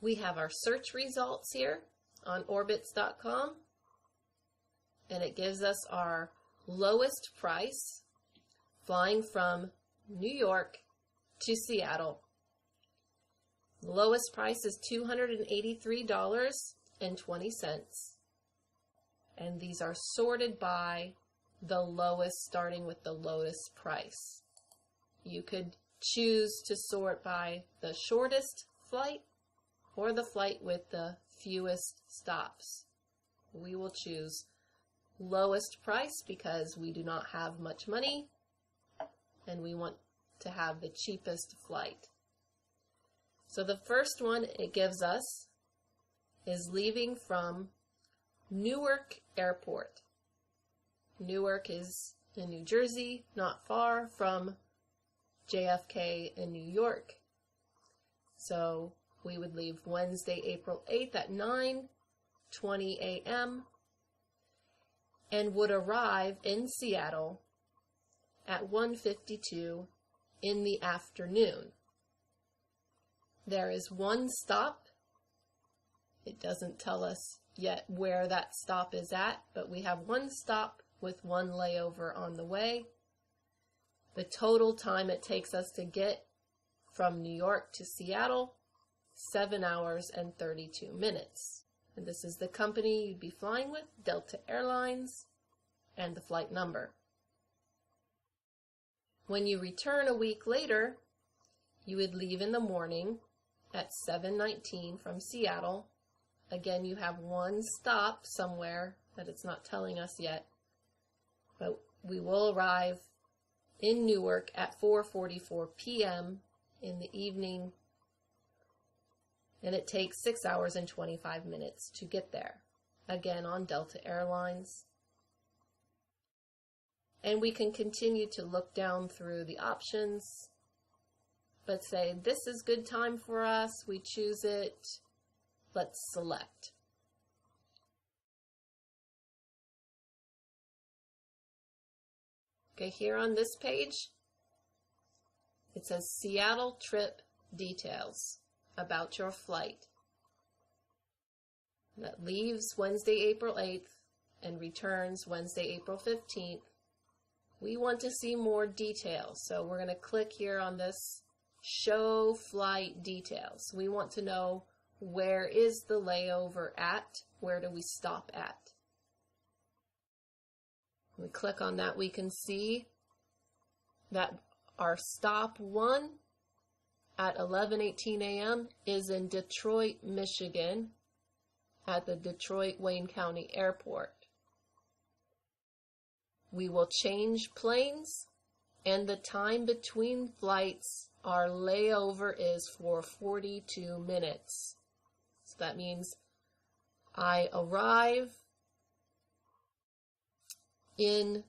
We have our search results here on orbitz.com, and it gives us our lowest price flying from New York to Seattle. The lowest price is $283.20, and these are sorted by the lowest, starting with the lowest price. You could choose to sort by the shortest flight or the flight with the fewest stops. We will choose lowest price because we do not have much money and we want to have the cheapest flight. So the first one it gives us is leaving from Newark Airport. Newark is in New Jersey, not far from JFK in New York. So we would leave Wednesday, April 8th at 9:20 a.m. and would arrive in Seattle at 1:52 in the afternoon. There is one stop. It doesn't tell us yet where that stop is at, but we have one stop with one layover on the way. The total time it takes us to get from New York to Seattle, 7 hours and 32 minutes. And this is the company you'd be flying with, Delta Airlines, and the flight number. When you return a week later, you would leave in the morning at 7:19 from Seattle. Again, you have one stop somewhere that it's not telling us yet, but we will arrive in Newark at 4:44 p.m. in the evening, and it takes 6 hours and 25 minutes to get there, again on Delta Airlines. And we can continue to look down through the options, but say this is good time for us, we choose it, let's select. Okay, here on this page, it says Seattle trip details about your flight. That leaves Wednesday, April 8th and returns Wednesday, April 15th. We want to see more details, so we're going to click here on this Show Flight Details. We want to know, where is the layover at? Where do we stop at? When we click on that, we can see that our stop 1 at 11:18 a.m. is in Detroit, Michigan, at the Detroit Wayne County Airport. We will change planes, and the time between flights, our layover is for 42 minutes. So that means I arrive in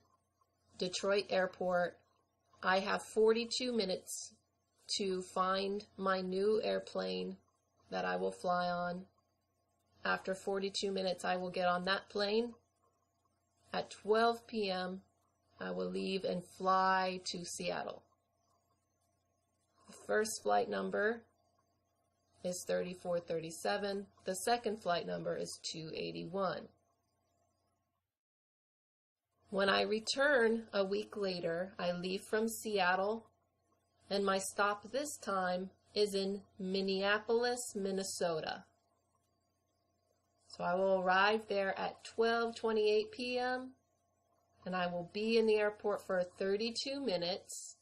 Detroit Airport. I have 42 minutes to find my new airplane that I will fly on. After 42 minutes, I will get on that plane. At 12 p.m., I will leave and fly to Seattle. The first flight number is 3437. The second flight number is 281. When I return a week later, I leave from Seattle, and my stop this time is in Minneapolis, Minnesota. So I will arrive there at 12:28 p.m. and I will be in the airport for 32 minutes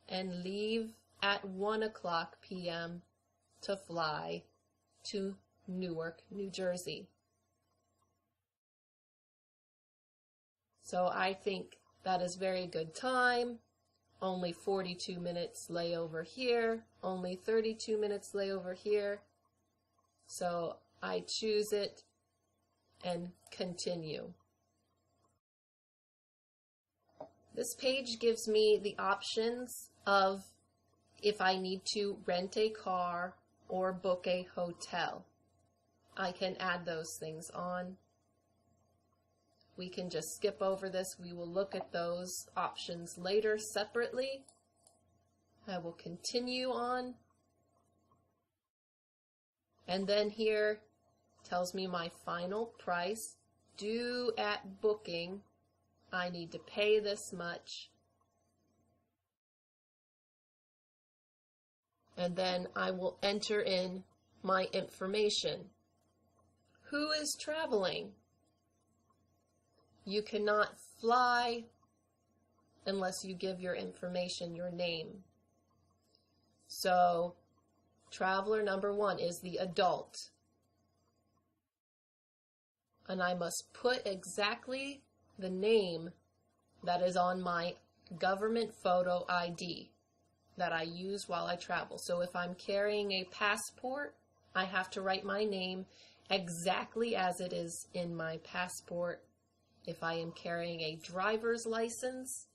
and leave at 1:00 p.m. to fly to Newark, New Jersey. So I think that is very good time. Only 42 minutes layover here, only 32 minutes layover here. So I choose it and continue. This page gives me the options of if I need to rent a car or book a hotel. I can add those things on. We can just skip over this. We will look at those options later separately. I will continue on. And then here tells me my final price. Due at booking, I need to pay this much. And then I will enter in my information. Who is traveling? You cannot fly unless you give your information, your name. So, traveler number 1 is the adult. And I must put exactly the name that is on my government photo ID that I use while I travel. So if I'm carrying a passport, I have to write my name exactly as it is in my passport. If I am carrying a driver's license,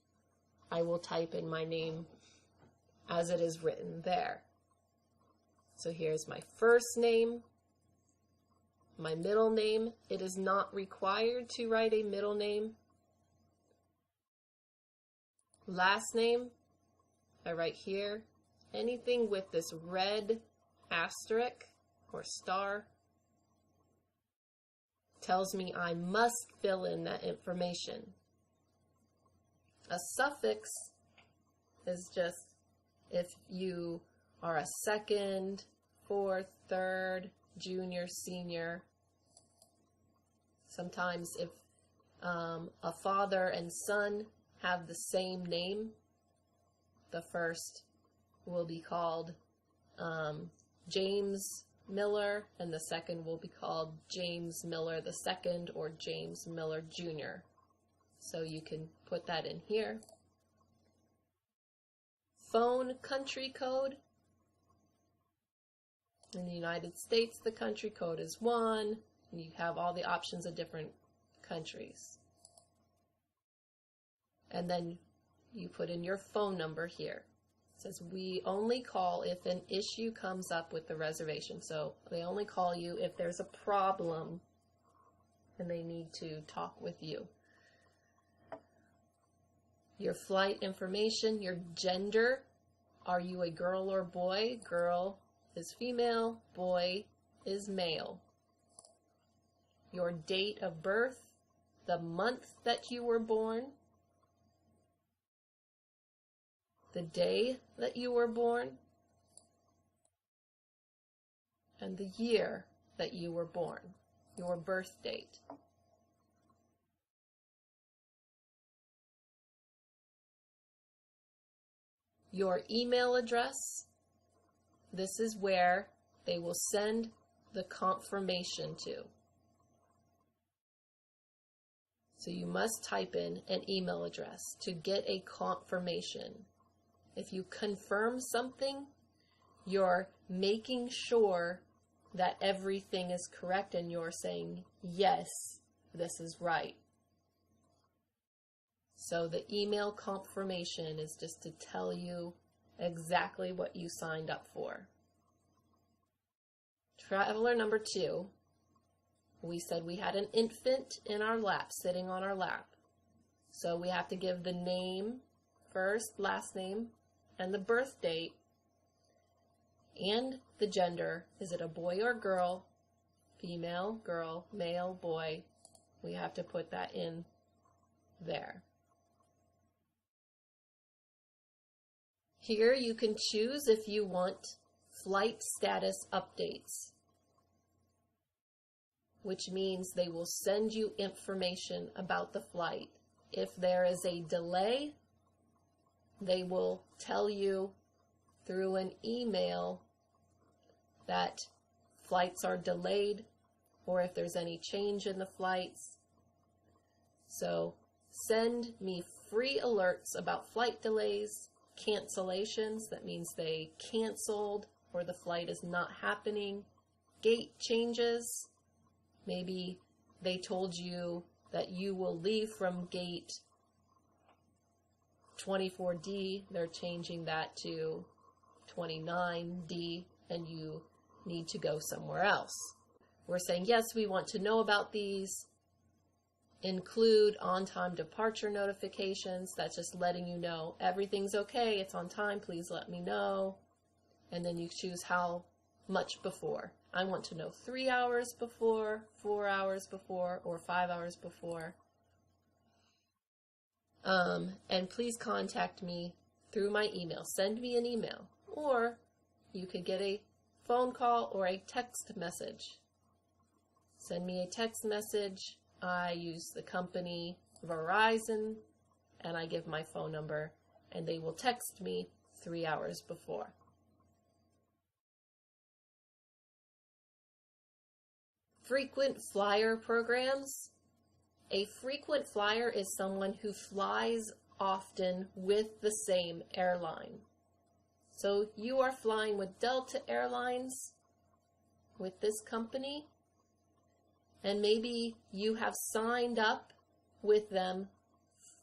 I will type in my name as it is written there. So here's my first name, my middle name. It is not required to write a middle name. Last name, I write here. Anything with this red asterisk or star tells me I must fill in that information. A suffix is just if you are a second, fourth, third, junior, senior. Sometimes if a father and son have the same name, the first will be called James Miller, and the second will be called James Miller II or James Miller Jr. So you can put that in here. Phone country code. In the United States, the country code is 1, and you have all the options of different countries. And then you put in your phone number here. It says we only call if an issue comes up with the reservation. So they only call you if there's a problem and they need to talk with you. Your flight information, your gender. Are you a girl or boy? Girl is female, boy is male. Your date of birth, the month that you were born, the day that you were born, and the year that you were born, your birth date. Your email address, this is where they will send the confirmation to. So you must type in an email address to get a confirmation. If you confirm something, you're making sure that everything is correct and you're saying, yes, this is right. So the email confirmation is just to tell you exactly what you signed up for. Traveler number 2, we said we had an infant in our lap, sitting on our lap. So we have to give the name first, last name, and the birth date, and the gender. Is it a boy or girl? Female, girl, male, boy. We have to put that in there. Here you can choose if you want flight status updates, which means they will send you information about the flight. If there is a delay, they will tell you through an email that flights are delayed or if there's any change in the flights. So send me free alerts about flight delays, cancellations, that means they canceled or the flight is not happening, gate changes, maybe they told you that you will leave from gate 24D, they're changing that to 29D, and you need to go somewhere else. We're saying, yes, we want to know about these. Include on-time departure notifications. That's just letting you know everything's okay, it's on time, please let me know. And then you choose how much before. I want to know 3 hours before, 4 hours before, or 5 hours before. And please contact me through my email. Send me an email. Or you could get a phone call or a text message. Send me a text message. I use the company Verizon, and I give my phone number, and they will text me 3 hours before. Frequent flyer programs. A frequent flyer is someone who flies often with the same airline. So you are flying with Delta Airlines, with this company, and maybe you have signed up with them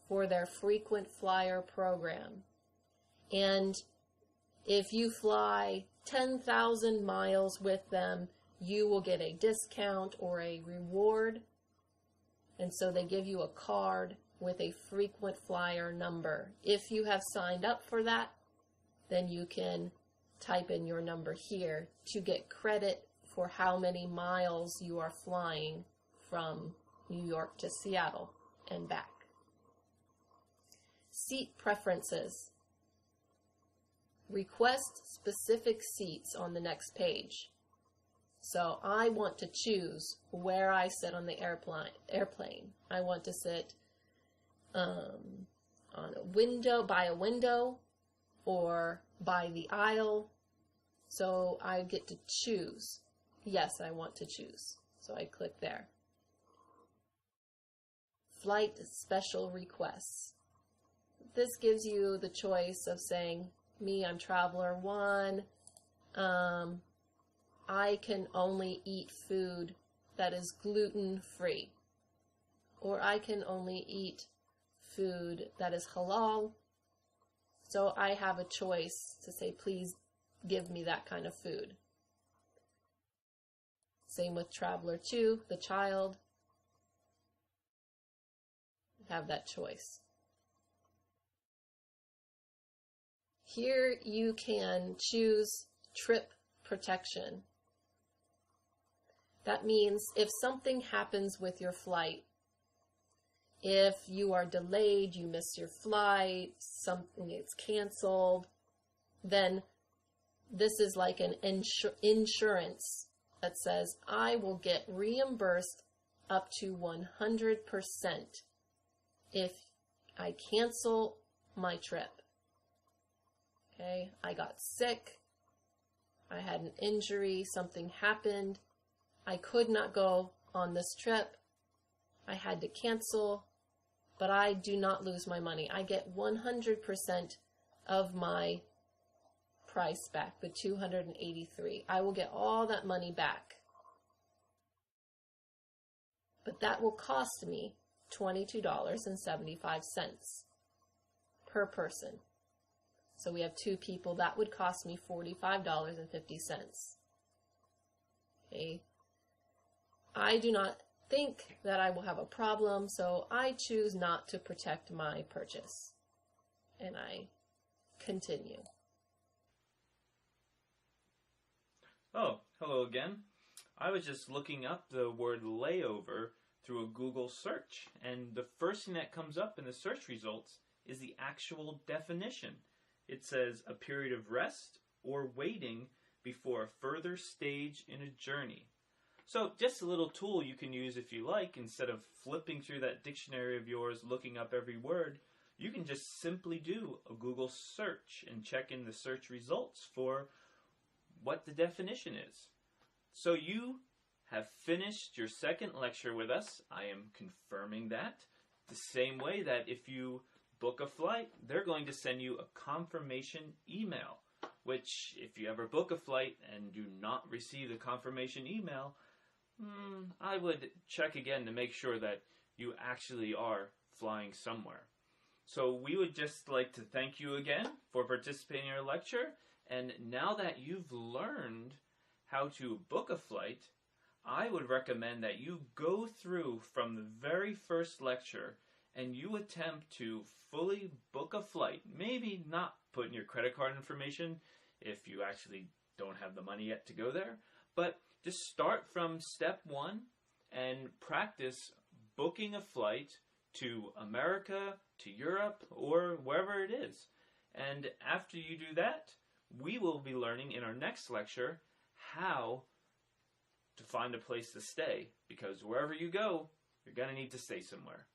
for their frequent flyer program. And if you fly 10,000 miles with them, you will get a discount or a reward. And so they give you a card with a frequent flyer number. If you have signed up for that, then you can type in your number here to get credit for how many miles you are flying from New York to Seattle and back. Seat preferences. Request specific seats on the next page. So I want to choose where I sit on the airplane. I want to sit on a window, by a window, or by the aisle. So I get to choose. Yes, I want to choose. So I click there. Flight special requests. This gives you the choice of saying, me, I'm traveler 1. I can only eat food that is gluten-free. Or I can only eat food that is halal. So I have a choice to say, please give me that kind of food. Same with traveler 2, the child. Have that choice. Here you can choose trip protection. That means if something happens with your flight, if you are delayed, you miss your flight, something is canceled, then this is like an insurance that says, I will get reimbursed up to 100% if I cancel my trip. Okay, I got sick, I had an injury, something happened, I could not go on this trip, I had to cancel, but I do not lose my money. I get 100% of my price back, the $283. I will get all that money back. But that will cost me $22.75 per person. So we have 2 people. That would cost me $45.50. Okay. I do not think that I will have a problem, so I choose not to protect my purchase. And I continue. Oh, hello again. I was just looking up the word layover through a Google search, and the first thing that comes up in the search results is the actual definition. It says a period of rest or waiting before a further stage in a journey. So just a little tool you can use if you like. Instead of flipping through that dictionary of yours, looking up every word, you can just simply do a Google search and check in the search results for what the definition is. So you have finished your second lecture with us. I am confirming that. The same way that if you book a flight, they're going to send you a confirmation email, which if you ever book a flight and do not receive the confirmation email, I would check again to make sure that you actually are flying somewhere. So we would just like to thank you again for participating in our lecture. And now that you've learned how to book a flight, I would recommend that you go through from the very first lecture and you attempt to fully book a flight. Maybe not put in your credit card information if you actually don't have the money yet to go there. But just start from step 1 and practice booking a flight to America, to Europe, or wherever it is. And after you do that, we will be learning in our next lecture how to find a place to stay. Because wherever you go, you're going to need to stay somewhere.